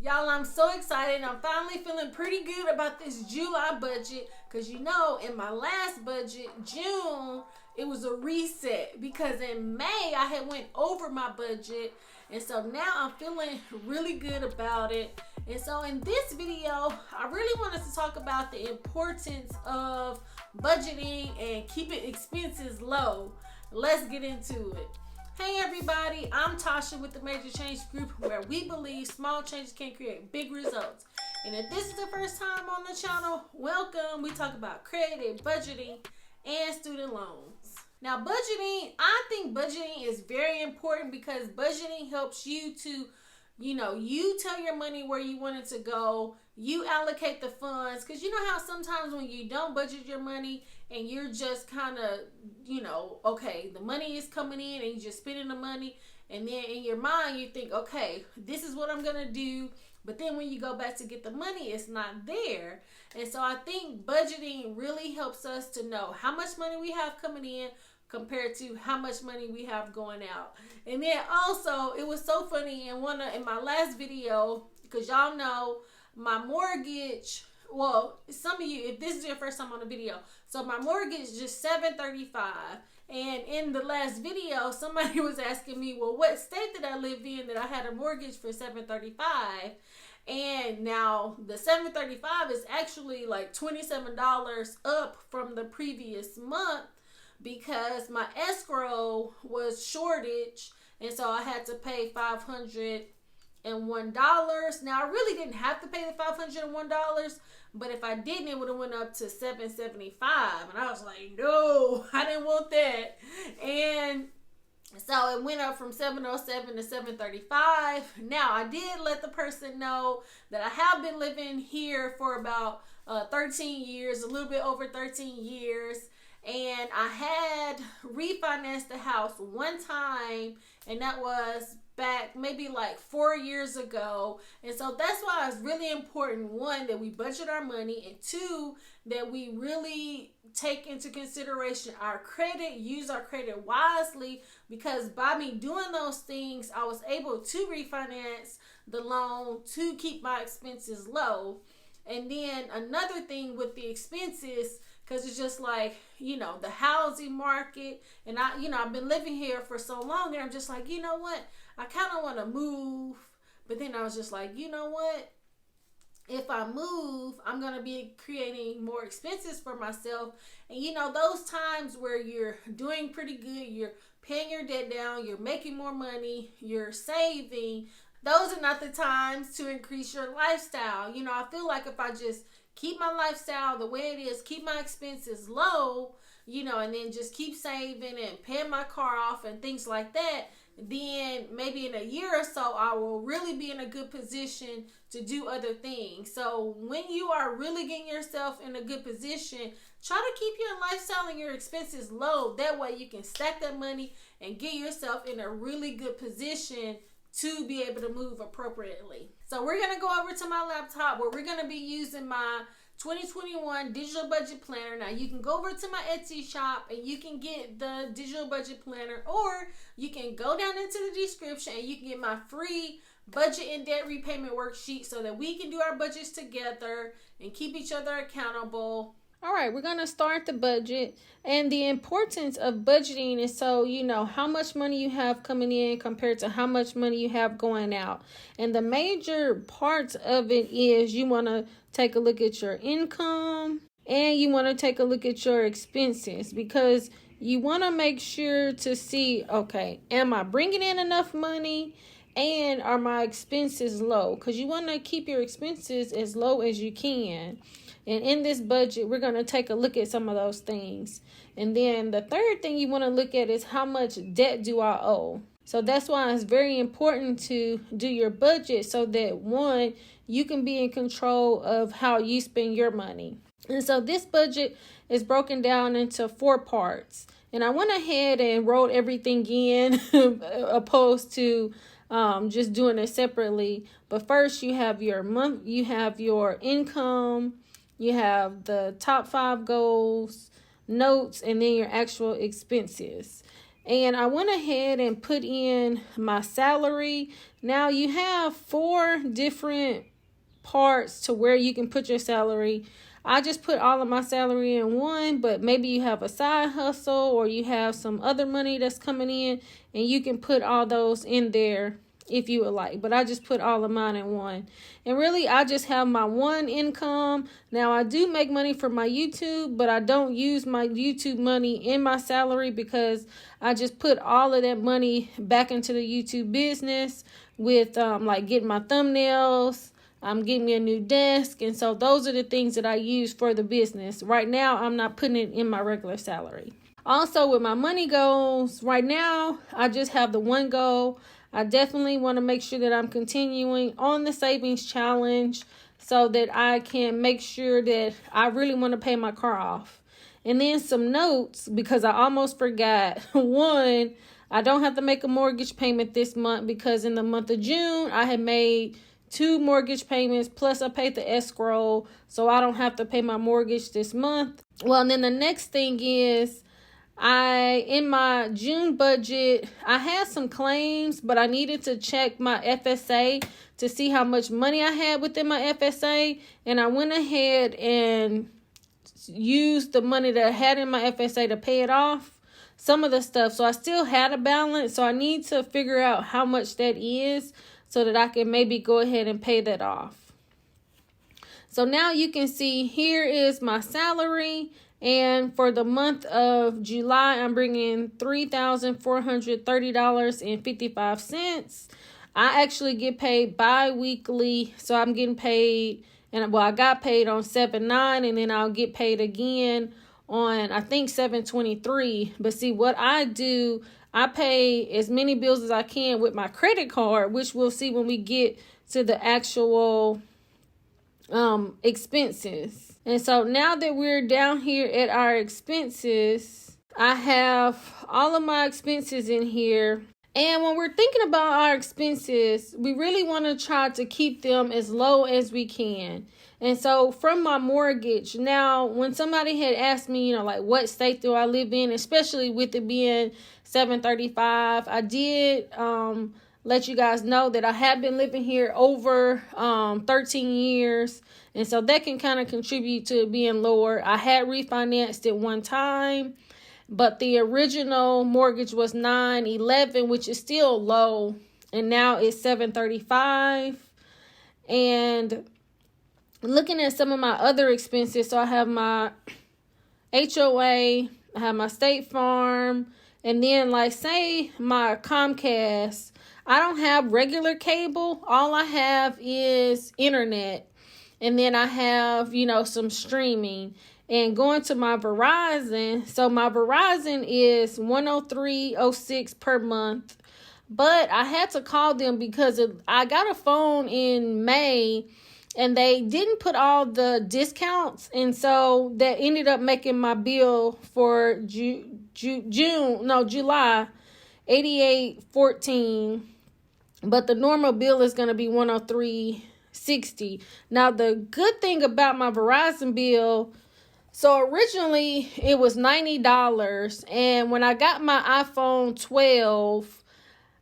Y'all, I'm so excited. I'm finally feeling pretty good about this July budget because in my last budget, June, it was a reset because in May I had went over my budget, and so now I'm feeling really good about it. And so in this video, I really wanted to talk about the importance of budgeting and keeping expenses low. Let's get into it. Hey everybody, I'm Tasha with the Major Change Group, where we believe small changes can create big results. And if this is the first time on the channel, welcome. We talk about credit, budgeting, and student loans. Now I think budgeting is very important because budgeting helps you to, you tell your money where you want it to go. You allocate the funds, because you know how sometimes when you don't budget your money and you're just kind of, okay, the money is coming in and you're just spending the money, and then in your mind you think, okay, this is what I'm gonna do, but then when you go back to get the money, it's not there. And so I think budgeting really helps us to know how much money we have coming in compared to how much money we have going out. And then also, it was so funny in my last video, because y'all know my mortgage, well, some of you, if this is your first time on the video, so my mortgage is just $735. And in the last video, somebody was asking me, well, what state did I live in that I had a mortgage for $735? And now the $735 is actually like $27 up from the previous month, because my escrow was shortage, and so I had to pay $501. Now I really didn't have to pay the $501, but if I didn't, it would have went up to $775, and I was like, no, I didn't want that. And so it went up from $707 to $735. Now I did let the person know that I have been living here for about 13 years, a little bit over 13 years. And I had refinanced the house one time, and that was back maybe like 4 years ago. And so that's why it's really important, one, that we budget our money, and two, that we really take into consideration our credit, use our credit wisely, because by me doing those things, I was able to refinance the loan to keep my expenses low. And then another thing with the expenses, because it's just like, the housing market, and I've been living here for so long, and I'm just like, you know what, I kind of want to move. But then I was just like, you know what, if I move, I'm going to be creating more expenses for myself. And those times where you're doing pretty good, you're paying your debt down, you're making more money, you're saving, those are not the times to increase your lifestyle. I feel like if I just keep my lifestyle the way it is, keep my expenses low, and then just keep saving and paying my car off and things like that, then maybe in a year or so, I will really be in a good position to do other things. So when you are really getting yourself in a good position, try to keep your lifestyle and your expenses low. That way you can stack that money and get yourself in a really good position to be able to move appropriately. So we're going to go over to my laptop where we're going to be using my 2021 digital budget planner. Now you can go over to my Etsy shop and you can get the digital budget planner, or you can go down into the description and you can get my free budget and debt repayment worksheet so that we can do our budgets together and keep each other accountable. All right, we're going to start the budget, and the importance of budgeting is so you know how much money you have coming in compared to how much money you have going out. And the major parts of it is you want to take a look at your income, and you want to take a look at your expenses, because you want to make sure to see, okay, am I bringing in enough money? And are my expenses low? Because you want to keep your expenses as low as you can. And in this budget, we're going to take a look at some of those things. And then the third thing you want to look at is how much debt do I owe? So that's why it's very important to do your budget so that, one, you can be in control of how you spend your money. And so this budget is broken down into 4 parts. And I went ahead and wrote everything in opposed to just doing it separately. But first, you have your month, you have your income, you have the top 5 goals, notes, and then your actual expenses. And I went ahead and put in my salary. Now you have 4 different parts to where you can put your salary. I just put all of my salary in one, but maybe you have a side hustle or you have some other money that's coming in, and you can put all those in there if you would like. But I just put all of mine in one. And really, I just have my one income. Now, I do make money from my YouTube, but I don't use my YouTube money in my salary because I just put all of that money back into the YouTube business with like getting my thumbnails, getting me a new desk. And so those are the things that I use for the business. Right now, I'm not putting it in my regular salary. Also, with my money goals, right now, I just have the one goal. I definitely want to make sure that I'm continuing on the savings challenge so that I can make sure that I really want to pay my car off. And then some notes, because I almost forgot. One, I don't have to make a mortgage payment this month because in the month of June, I had made 2 mortgage payments, plus I paid the escrow, so I don't have to pay my mortgage this month. Well, and then the next thing is, in my June budget, I had some claims, but I needed to check my FSA to see how much money I had within my FSA. And I went ahead and used the money that I had in my FSA to pay it off, some of the stuff. So I still had a balance. So I need to figure out how much that is so that I can maybe go ahead and pay that off. So now you can see here is my salary. And for the month of July, I'm bringing $3,430.55. I actually get paid bi-weekly. So I'm getting paid, I got paid on 7/9, and then I'll get paid again on, I think, 7/23. But see, what I do, I pay as many bills as I can with my credit card, which we'll see when we get to the actual expenses. And so now that we're down here at our expenses, I have all of my expenses in here. And when we're thinking about our expenses, we really want to try to keep them as low as we can. And so from my mortgage, now when somebody had asked me, like what state do I live in, especially with it being 735, I did let you guys know that I have been living here over 13 years. And so that can kind of contribute to it being lower. I had refinanced it one time, but the original mortgage was 911, which is still low. And now it's 735. And looking at some of my other expenses, so I have my HOA, I have my State Farm, and then like say my Comcast. I don't have regular cable. All I have is internet. And then I have, some streaming. And going to my Verizon. So my Verizon is $103.06 per month. But I had to call them because I got a phone in May and they didn't put all the discounts. And so that ended up making my bill for July, $88.14. But the normal bill is going to be $103.60. Now, the good thing about my Verizon bill, so originally it was $90. And when I got my iPhone 12,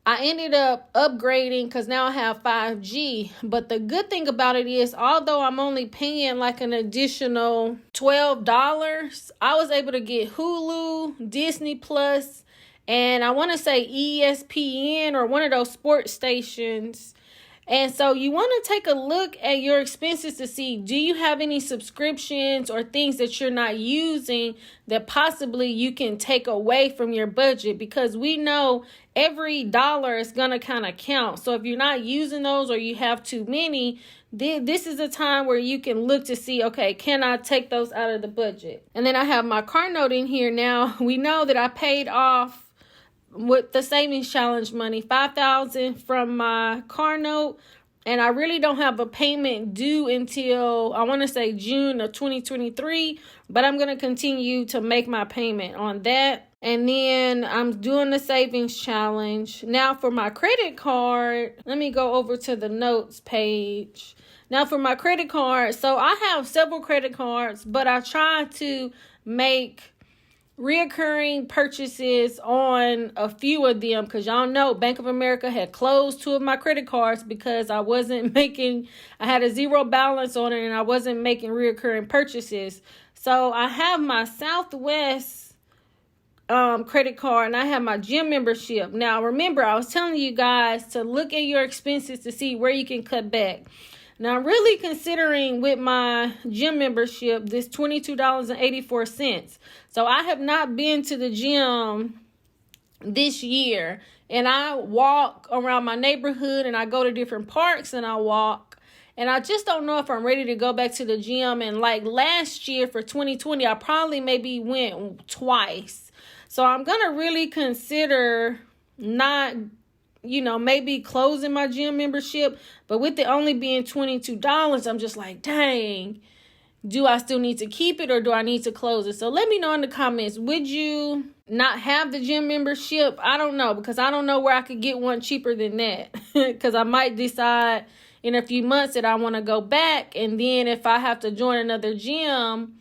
I ended up upgrading because now I have 5G. But the good thing about it is, although I'm only paying like an additional $12, I was able to get Hulu, Disney Plus, and I want to say ESPN or one of those sports stations. And so you want to take a look at your expenses to see, do you have any subscriptions or things that you're not using that possibly you can take away from your budget? Because we know every dollar is going to kind of count. So if you're not using those or you have too many, this is a time where you can look to see, okay, can I take those out of the budget? And then I have my car note in here. Now, we know that I paid off with the savings challenge money, $5,000 from my car note. And I really don't have a payment due until, I want to say June of 2023. But I'm going to continue to make my payment on that. And then I'm doing the savings challenge. Now for my credit card, let me go over to the notes page. Now for my credit card, so I have several credit cards, but I try to make reoccurring purchases on a few of them, because y'all know Bank of America had closed 2 of my credit cards because I had a zero balance on it and I wasn't making reoccurring purchases. So I have my Southwest credit card and I have my gym membership. Now remember, I was telling you guys to look at your expenses to see where you can cut back. Now, I'm really considering with my gym membership this $22.84. So I have not been to the gym this year. And I walk around my neighborhood and I go to different parks and I walk. And I just don't know if I'm ready to go back to the gym. And like last year for 2020, I probably maybe went twice. So I'm going to really consider not maybe closing my gym membership, but with it only being $22, I'm just like, dang, do I still need to keep it or do I need to close it? So let me know in the comments, would you not have the gym membership? I don't know, because I don't know where I could get one cheaper than that, because I might decide in a few months that I want to go back. And then if I have to join another gym,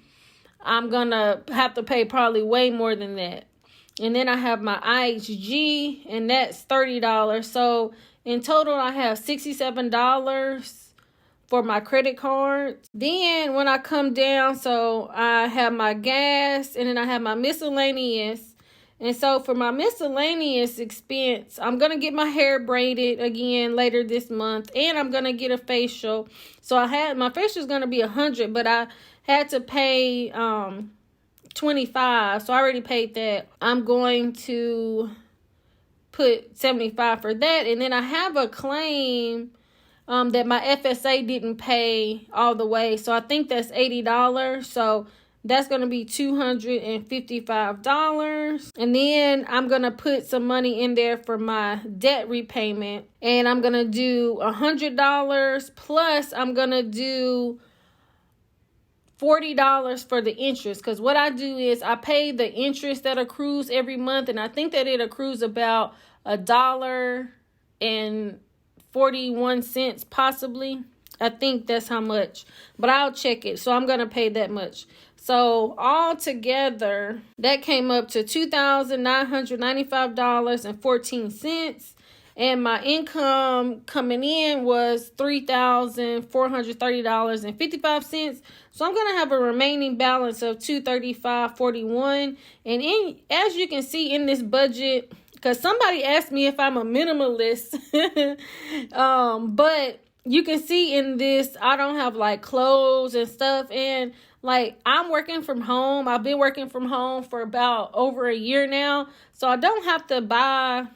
I'm going to have to pay probably way more than that. And then I have my IHG, and that's $30. So in total, I have $67 for my credit card. Then when I come down, so I have my gas, and then I have my miscellaneous. And so for my miscellaneous expense, I'm going to get my hair braided again later this month, and I'm going to get a facial. So my facial is going to be $100, but I had to pay $25, so I already paid that. I'm going to put $75 for that, and then I have a claim that my FSA didn't pay all the way, so I think that's $80. So that's going to be $255, and then I'm going to put some money in there for my debt repayment, and I'm going to do $100 plus I'm going to do $40 for the interest, because what I do is I pay the interest that accrues every month, and I think that it accrues about $1.41 possibly. I think that's how much, but I'll check it. So I'm going to pay that much. So all together, that came up to $2,995.14. And my income coming in was $3,430.55. So I'm going to have a remaining balance of $235.41. And as you can see in this budget, because somebody asked me if I'm a minimalist, but you can see in this, I don't have like clothes and stuff. And like I'm working from home. I've been working from home for about over a year now. So I don't have to buy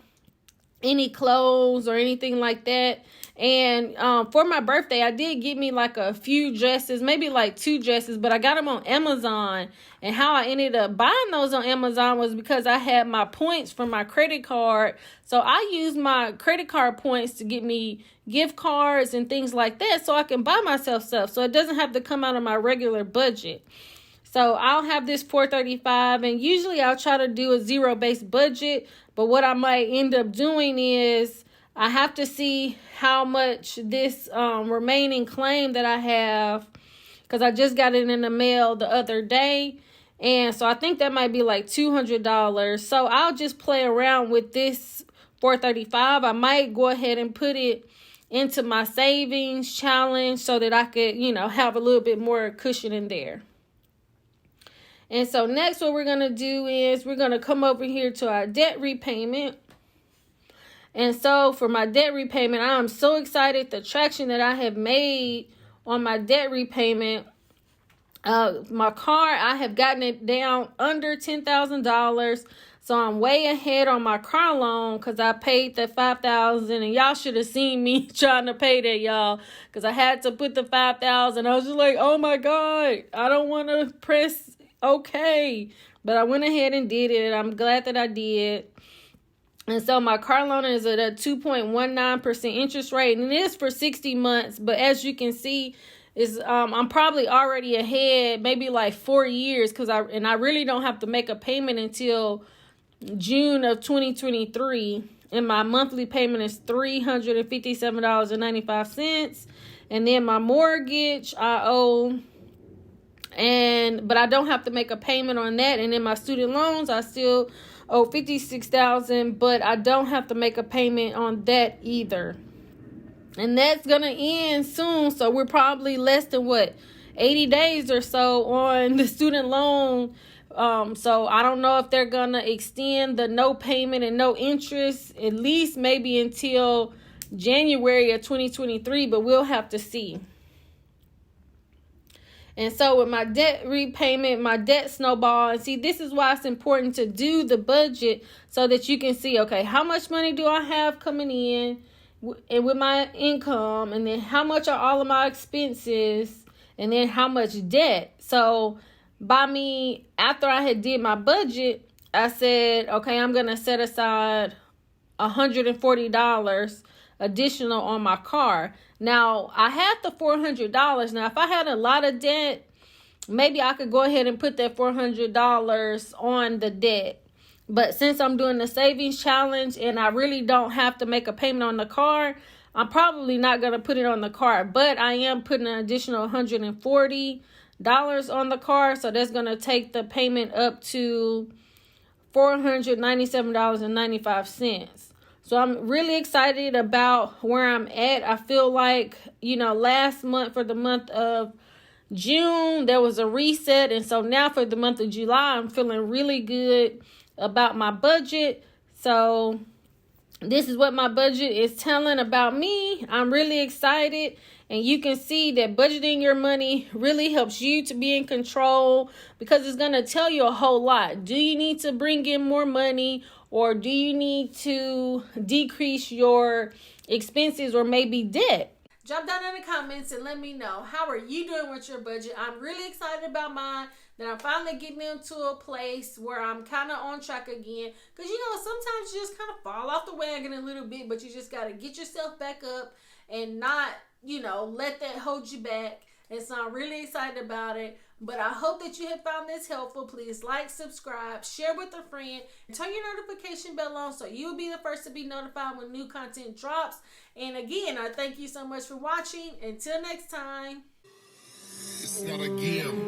any clothes or anything like that. And for my birthday, I did get me like a few dresses, maybe like 2 dresses, but I got them on Amazon. And how I ended up buying those on Amazon was because I had my points from my credit card. So I used my credit card points to get me gift cards and things like that, so I can buy myself stuff, so it doesn't have to come out of my regular budget. So I'll have this $435, and usually I'll try to do a zero-based budget. But what I might end up doing is I have to see how much this remaining claim that I have, because I just got it in the mail the other day. And so I think that might be like $200. So I'll just play around with this $435. I might go ahead and put it into my savings challenge so that I could, have a little bit more cushion in there. And so next what we're going to do is we're going to come over here to our debt repayment. And so for my debt repayment, I am so excited the traction that I have made on my debt repayment. My car, I have gotten it down under $10,000. So I'm way ahead on my car loan because I paid the $5,000, and y'all should have seen me trying to pay that, y'all, because I had to put the $5,000. I was just like, oh my God, I don't want to press okay. But I went ahead and did it. I'm glad that I did. And so my car loan is at a 2.19% interest rate, and it is for 60 months. But as you can see, I'm probably already ahead, maybe like 4 years, because I really don't have to make a payment until June of 2023, and my monthly payment is $357.95. And then my mortgage, I owe but I don't have to make a payment on that. And then my student loans, I still owe $56,000, but I don't have to make a payment on that either. And that's gonna end soon, so we're probably less than 80 days or so on the student loan. So I don't know if they're gonna extend the no payment and no interest, at least maybe until January of 2023, but we'll have to see. And so with my debt repayment, my debt snowball, and see, this is why it's important to do the budget so that you can see, okay, how much money do I have coming in and with my income, and then how much are all of my expenses, and then how much debt. So after I had did my budget, I said, okay, I'm going to set aside $140 additional on my car. Now, I had the $400. Now, if I had a lot of debt, maybe I could go ahead and put that $400 on the debt. But since I'm doing the savings challenge and I really don't have to make a payment on the car, I'm probably not going to put it on the car. But I am putting an additional $140 on the car. So that's going to take the payment up to $497.95. So I'm really excited about where I'm at. I feel like, last month, for the month of June, there was a reset. And so now for the month of July, I'm feeling really good about my budget. So this is what my budget is telling about me. I'm really excited. And you can see that budgeting your money really helps you to be in control, because it's going to tell you a whole lot. Do you need to bring in more money, or do you need to decrease your expenses or maybe debt? Drop down in the comments and let me know, how are you doing with your budget? I'm really excited about mine, that I'm finally getting into a place where I'm kind of on track again. Because, sometimes you just kind of fall off the wagon a little bit, but you just got to get yourself back up and not, let that hold you back. And so I'm really excited about it. But I hope that you have found this helpful. Please like, subscribe, share with a friend, and turn your notification bell on so you'll be the first to be notified when new content drops. And again, I thank you so much for watching. Until next time. It's not a game.